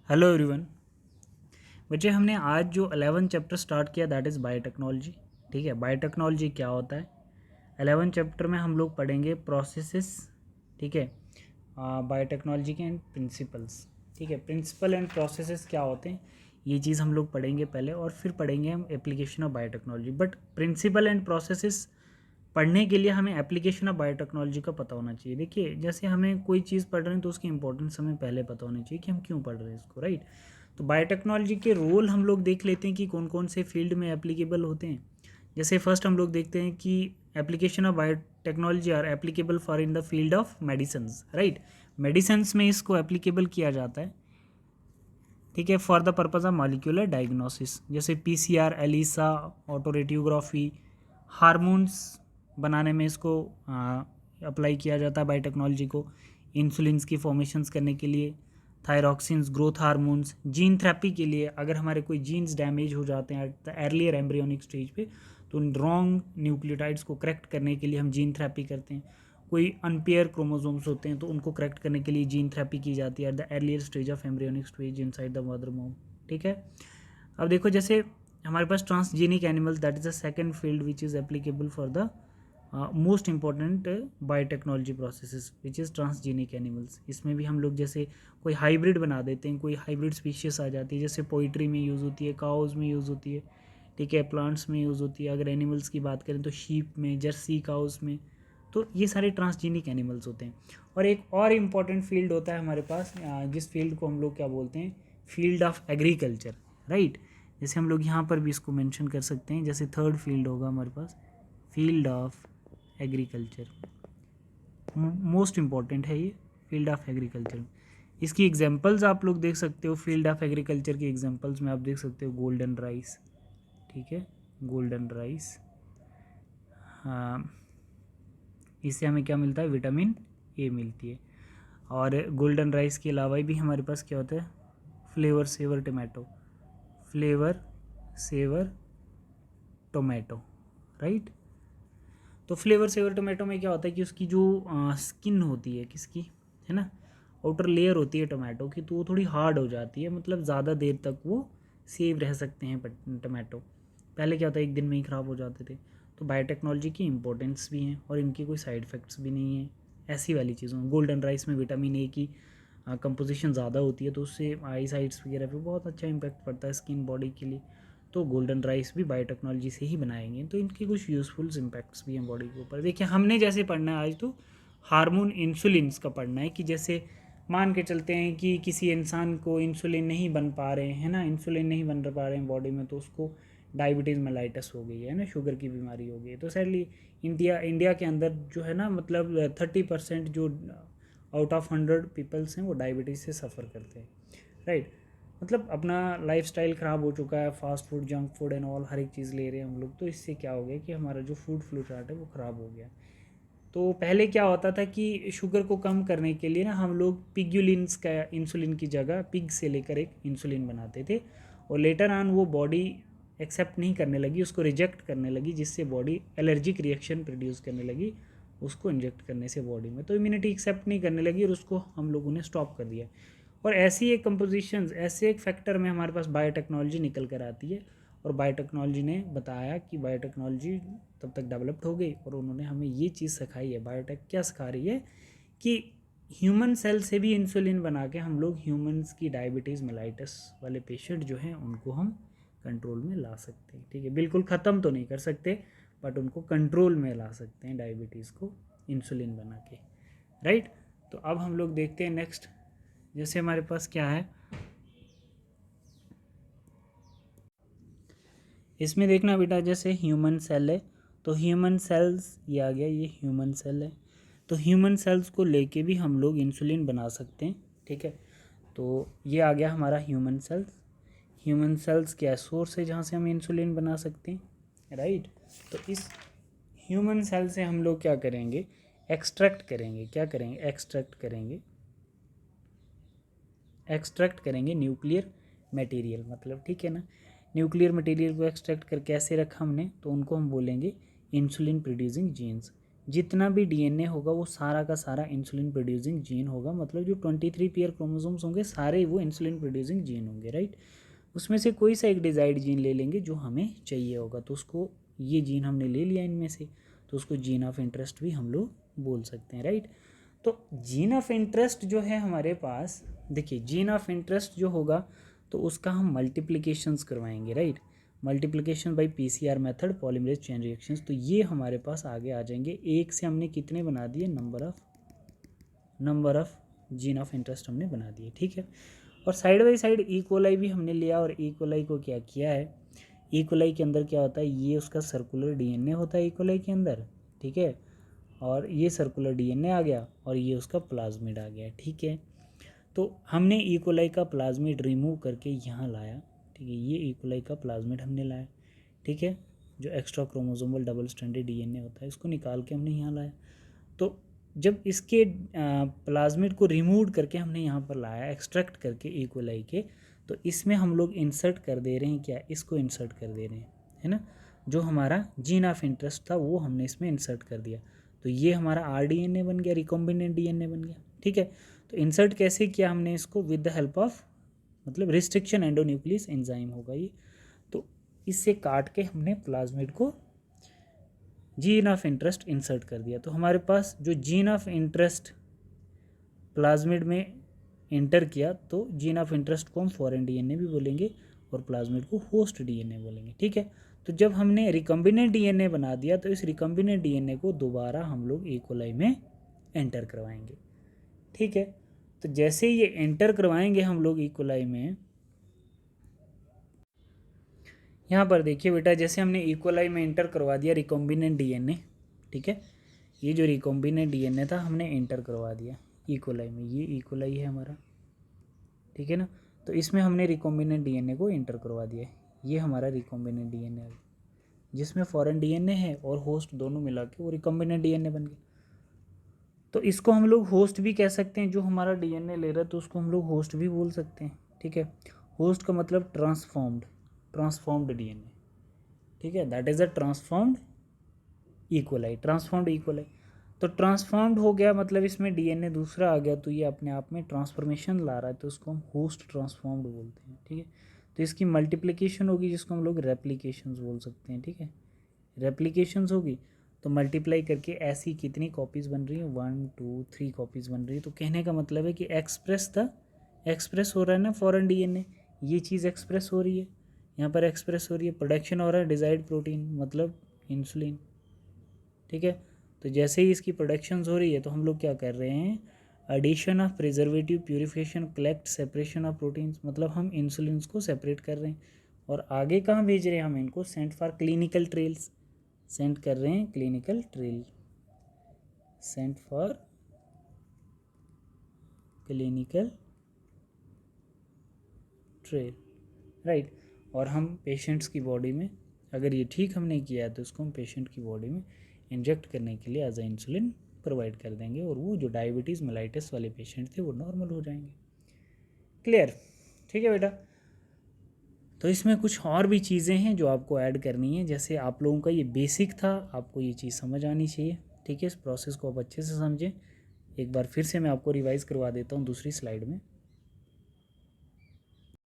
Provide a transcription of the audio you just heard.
Hello everyone. बच्चे हमने आज जो 11 चैप्टर स्टार्ट किया दैट इज़ बायोटेक्नोलॉजी। ठीक है, बायोटेक्नोलॉजी क्या होता है? 11 चैप्टर में हम लोग पढ़ेंगे प्रोसेसेस। ठीक है, बायोटेक्नोलॉजी के एंड प्रिंसिपल्स। ठीक है, प्रिंसिपल एंड प्रोसेसेस क्या होते हैं ये चीज़ हम लोग पढ़ेंगे पहले, और फिर पढ़ेंगे हम application of biotechnology. But principle and processes पढ़ने के लिए हमें एप्लीकेशन ऑफ बायोटेक्नोलॉजी का पता होना चाहिए। देखिए, जैसे हमें कोई चीज़ पढ़ रहे हैं तो उसकी इंपॉर्टेंस हमें पहले पता होनी चाहिए कि हम क्यों पढ़ रहे हैं इसको, राइट। तो बायोटेक्नोलॉजी के रोल हम लोग देख लेते हैं कि कौन कौन से फील्ड में एप्लीकेबल होते हैं। जैसे फर्स्ट हम लोग देखते हैं कि application of biotechnology are applicable for in the field of medicines, right. Medicines में इसको एप्लीकेबल किया जाता है, ठीक है, for the purpose of molecular diagnosis, जैसे पीसीआर, एलिसा, ऑटोरेडियोग्राफी, हार्मोन्स बनाने में इसको अप्लाई किया जाता है बायोटेक्नोलॉजी को, इंसुलिन्स की फॉर्मेशंस करने के लिए, थायरॉक्सिन्स, ग्रोथ हार्मोन्स, जीन थेरेपी के लिए, अगर हमारे कोई जीन्स डैमेज हो जाते हैं eight the earlier embryonic stage पे, तो उन रॉन्ग न्यूक्लियोटाइड्स को करेक्ट करने के लिए हम जीन थेरेपी करते हैं। कोई अनपेयर क्रोमोसोम्स होते हैं तो उनको करेक्ट करने के लिए जीन थेरेपी की जाती है at the earlier stage of embryonic stage inside the mother mom. ठीक है, अब देखो, जैसे हमारे पास transgenic animals, that is the second field which is applicable for the most important biotechnology processes which is transgenic animals. इसमें भी हम लोग जैसे कोई हाइब्रिड बना देते हैं, कोई हाइब्रिड स्पीशीज आ जाती है, जैसे पोइट्री में यूज़ होती है, काउज में यूज़ होती है, ठीक है, प्लांट्स में यूज़ होती है। अगर एनिमल्स की बात करें तो शीप में, जर्सी काउस में, तो ये सारे ट्रांसजेनिक एनिमल्स होते हैं। और एक और इम्पॉर्टेंट फील्ड होता है हमारे पास, जिस फील्ड को हम लोग क्या बोलते हैं, फील्ड ऑफ एग्रीकल्चर, राइट। जैसे हम लोग यहाँ पर भी इसको मेंशन कर सकते हैं, जैसे थर्ड फील्ड होगा हमारे पास, field of agriculture. Most important है ये फील्ड ऑफ एग्रीकल्चर। इसकी एग्जांपल्स आप लोग देख सकते हो, फील्ड ऑफ एग्रीकल्चर की एग्जांपल्स में आप देख सकते हो गोल्डन राइस, ठीक है, गोल्डन राइस। हाँ, इससे हमें क्या मिलता है, विटामिन ए मिलती है। और गोल्डन राइस के अलावा भी हमारे पास क्या होता है, Flavr Savr tomato, Flavr Savr tomato, right. तो फ्लेवर सेवर टोमेटो में क्या होता है कि उसकी जो स्किन होती है, किसकी, है ना, आउटर लेयर होती है टोमेटो की, तो वो थोड़ी हार्ड हो जाती है, मतलब ज़्यादा देर तक वो सेव रह सकते हैं टोमेटो। पहले क्या होता है, एक दिन में ही ख़राब हो जाते थे। तो बायोटेक्नोलॉजी की इंपॉर्टेंस भी है और इनकी कोई साइड इफ़ेक्ट्स भी नहीं है, ऐसी वाली चीज़ों में। गोल्डन राइस में विटामिन ए की कंपोजिशन ज़्यादा होती है, तो उससे आई साइट्स वगैरह पे बहुत अच्छा इम्पैक्ट पड़ता है स्किन बॉडी के लिए। तो गोल्डन राइस भी बायोटेक्नोलॉजी से ही बनाएंगे, तो इनके कुछ यूज़फुल इम्पैक्ट्स भी हैं बॉडी के ऊपर। देखिए, हमने जैसे पढ़ना है आज, तो हार्मोन इंसुलिन्स का पढ़ना है, कि जैसे मान के चलते हैं कि किसी इंसान को इंसुलिन नहीं बन पा रहे हैं ना, इंसुलिन नहीं बन पा रहे हैं बॉडी में, तो उसको डायबिटीज़ मेलाइटस हो गई है ना, शुगर की बीमारी हो गई है। तो सैडली इंडिया के अंदर जो है ना, मतलब 30% जो आउट ऑफ 100 पीपल्स हैं वो डायबिटीज़ से सफ़र करते हैं, राइट। मतलब अपना लाइफस्टाइल ख़राब हो चुका है, fast food, junk food and all, हर एक चीज़ ले रहे हैं हम लोग, तो इससे क्या हो गया कि हमारा जो फूड फ्लो चार्ट है वो ख़राब हो गया। तो पहले क्या होता था कि शुगर को कम करने के लिए ना हम लोग पिग्युलिन्स का, इंसुलिन की जगह पिग से लेकर एक इंसुलिन बनाते थे, और लेटर ऑन वो बॉडी एक्सेप्ट नहीं करने लगी, उसको रिजेक्ट करने लगी, जिससे बॉडी एलर्जिक रिएक्शन प्रोड्यूस करने लगी उसको इंजेक्ट करने से बॉडी में, तो इम्यूनिटी एक्सेप्ट नहीं करने लगी और उसको हम लोगों ने स्टॉप कर दिया। और ऐसी एक कंपोजिशंस, ऐसे एक फैक्टर में हमारे पास बायोटेक्नोलॉजी निकल कर आती है, और बायोटेक्नोलॉजी ने बताया कि बायोटेक्नोलॉजी तब तक डेवलप्ड हो गई, और उन्होंने हमें ये चीज़ सिखाई है। बायोटेक क्या सिखा रही है कि ह्यूमन सेल से भी इंसुलिन बना के हम लोग ह्यूमंस की डायबिटीज़ मेलाइटस वाले पेशेंट जो हैं उनको हम कंट्रोल में ला सकते हैं, ठीक है। बिल्कुल ख़त्म तो नहीं कर सकते, बट उनको कंट्रोल में ला सकते हैं डायबिटीज़ को इंसुलिन बना के, राइट। तो अब हम लोग देखते हैं नेक्स्ट, जैसे हमारे पास क्या है इसमें, देखना बेटा, जैसे ह्यूमन सेल है, तो ह्यूमन सेल्स ये आ गया, ये ह्यूमन सेल है, तो ह्यूमन सेल्स को लेके भी हम लोग इंसुलिन बना सकते हैं, ठीक है। तो ये आ गया हमारा ह्यूमन सेल्स। ह्यूमन सेल्स क्या सोर्स है जहाँ से हम इंसुलिन बना सकते हैं, राइट। तो इस ह्यूमन सेल से हम लोग क्या करेंगे, एक्सट्रैक्ट करेंगे, क्या करेंगे, एक्सट्रैक्ट करेंगे न्यूक्लियर मटेरियल, मतलब ठीक है ना। न्यूक्लियर मटेरियल को एक्सट्रैक्ट कर कैसे रखा हमने, तो उनको हम बोलेंगे इंसुलिन प्रोड्यूसिंग जीन्स। जितना भी डीएनए होगा वो सारा का सारा इंसुलिन प्रोड्यूसिंग जीन होगा, मतलब जो 23 पेयर क्रोमोसोम्स होंगे सारे वो इंसुलिन प्रोड्यूसिंग जीन होंगे, राइट। उसमें से कोई सा एक डिजायर्ड जीन ले लेंगे जो हमें चाहिए होगा, तो उसको ये जीन हमने ले लिया इनमें से, तो उसको जीन ऑफ इंटरेस्ट भी हम लोग बोल सकते हैं, राइट। तो जीन ऑफ इंटरेस्ट जो है हमारे पास, देखिए जीन ऑफ इंटरेस्ट जो होगा तो उसका हम मल्टीप्लिकेशंस करवाएंगे, right. Multiplication bye PCR method, polymerase chain reactions, तो ये हमारे पास आगे आ जाएंगे। एक से हमने कितने बना दिए, number of gene of interest हमने बना दिए, ठीक है। और side by side E coli भी हमने लिया, और ई कोलाई को क्या किया है, ई कोलाई के अंदर क्या होता है, ये उसका सर्कुलर डीएनए होता है ई कोलाई के अंदर, ठीक है। और ये सर्कुलर डीएनए आ गया और ये उसका प्लाज्मिड आ गया, ठीक है। तो हमने ई कोलाई का प्लाज्मिड रिमूव करके यहाँ लाया, ठीक है। ये ई कोलाई का प्लाज्मिड हमने लाया, ठीक है। जो extra chromosomal double stranded DNA होता है इसको निकाल के हमने यहाँ लाया। तो जब इसके प्लाज्मिड को रिमूव करके हमने यहाँ पर लाया, एक्सट्रैक्ट करके ई कोलाई के, तो इसमें हम लोग इंसर्ट कर दे रहे हैं क्या, इसको इंसर्ट कर दे रहे हैं, है ना। जो हमारा जीन ऑफ इंटरेस्ट था वो हमने इसमें इंसर्ट कर दिया, तो ये हमारा आरडीएनए बन गया, रिकॉम्बिनेंट डीएनए बन गया, ठीक है। तो इंसर्ट कैसे किया हमने इसको, विद द हेल्प ऑफ, मतलब रिस्ट्रिक्शन एंडोन्यूक्लियस एंजाइम होगा ये। तो इससे काट के हमने प्लाज्मिड को जीन ऑफ इंटरेस्ट इंसर्ट कर दिया। तो हमारे पास जो जीन ऑफ इंटरेस्ट प्लाज्मिड में इंटर किया, तो जीन ऑफ इंटरेस्ट को हम फॉरेन डीएनए भी बोलेंगे और प्लाज्मिड को होस्ट डीएनए बोलेंगे, ठीक है। तो जब हमने रिकम्बिनेंट डीएनए बना दिया, तो इस रिकम्बिनेंट डीएनए को दोबारा हम लोग ई कोलाई में एंटर करवाएंगे, ठीक है। तो जैसे ये एंटर करवाएंगे हम लोग ई कोलाई में, यहाँ पर देखिए बेटा, जैसे हमने ई कोलाई में एंटर करवा दिया रिकॉम्बिनेंट डीएनए, ठीक है। ये जो रिकॉम्बिनेंट डीएनए था हमने एंटर करवा दिया ई कोलाई में, ये ई कोलाई है हमारा, ठीक है ना। तो इसमें हमने रिकॉम्बिनेंट डीएनए को एंटर करवा दिया, ये हमारा रिकॉम्बिनेंट डीएनए है, जिसमें फॉरेन डीएनए है और होस्ट दोनों मिला के वो रिकॉम्बिनेंट डीएनए बन गया। तो इसको हम लोग होस्ट भी कह सकते हैं, जो हमारा डीएनए ले रहा है तो उसको हम लोग होस्ट भी बोल सकते हैं, ठीक है। होस्ट का मतलब ट्रांसफॉर्म्ड डीएनए, ठीक है, that is a transformed E coli, transformed E coli. तो ट्रांसफॉर्म्ड हो गया, मतलब इसमें डीएनए दूसरा आ गया, तो ये अपने आप में ट्रांसफॉर्मेशन ला रहा है, तो उसको हम होस्ट ट्रांसफॉर्म्ड बोलते हैं, ठीक है। तो इसकी मल्टीप्लिकेशन होगी जिसको हम लोग रेप्लिकेशंस बोल सकते हैं, ठीक है। रेप्लिकेशंस होगी तो मल्टीप्लाई करके ऐसी कितनी कॉपीज़ बन रही हैं, 1 2 3 कॉपीज़ बन रही है। तो कहने का मतलब है कि एक्सप्रेस हो रहा है ना फॉरेन डीएनए, ये चीज़ एक्सप्रेस हो रही है, यहाँ पर एक्सप्रेस हो रही है, प्रोडक्शन हो रहा है डिजायर्ड प्रोटीन मतलब इंसुलिन, ठीक है। तो जैसे ही इसकी प्रोडक्शन हो रही है तो हम लोग क्या कर रहे हैं, addition of preservative, purification, collect, separation of proteins, मतलब हम इंसुलिन को सेपरेट कर रहे हैं और आगे कहाँ भेज रहे हैं हम इनको, sent for clinical trails, send कर रहे हैं clinical trail, sent for clinical trail, right. और हम पेशेंट्स की बॉडी में, अगर ये ठीक हमने किया है तो इसको हम पेशेंट की बॉडी में इंजेक्ट करने के लिए एज ए इंसुलिन प्रोवाइड कर देंगे, और वो जो डायबिटीज़ मेलाइटिस वाले पेशेंट थे वो नॉर्मल हो जाएंगे। क्लियर, ठीक है बेटा। तो इसमें कुछ और भी चीज़ें हैं जो आपको ऐड करनी है, जैसे आप लोगों का ये बेसिक था, आपको ये चीज़ समझ आनी चाहिए, ठीक है। इस प्रोसेस को आप अच्छे से समझें। एक बार फिर से मैं आपको रिवाइज़ करवा देता हूँ दूसरी स्लाइड में।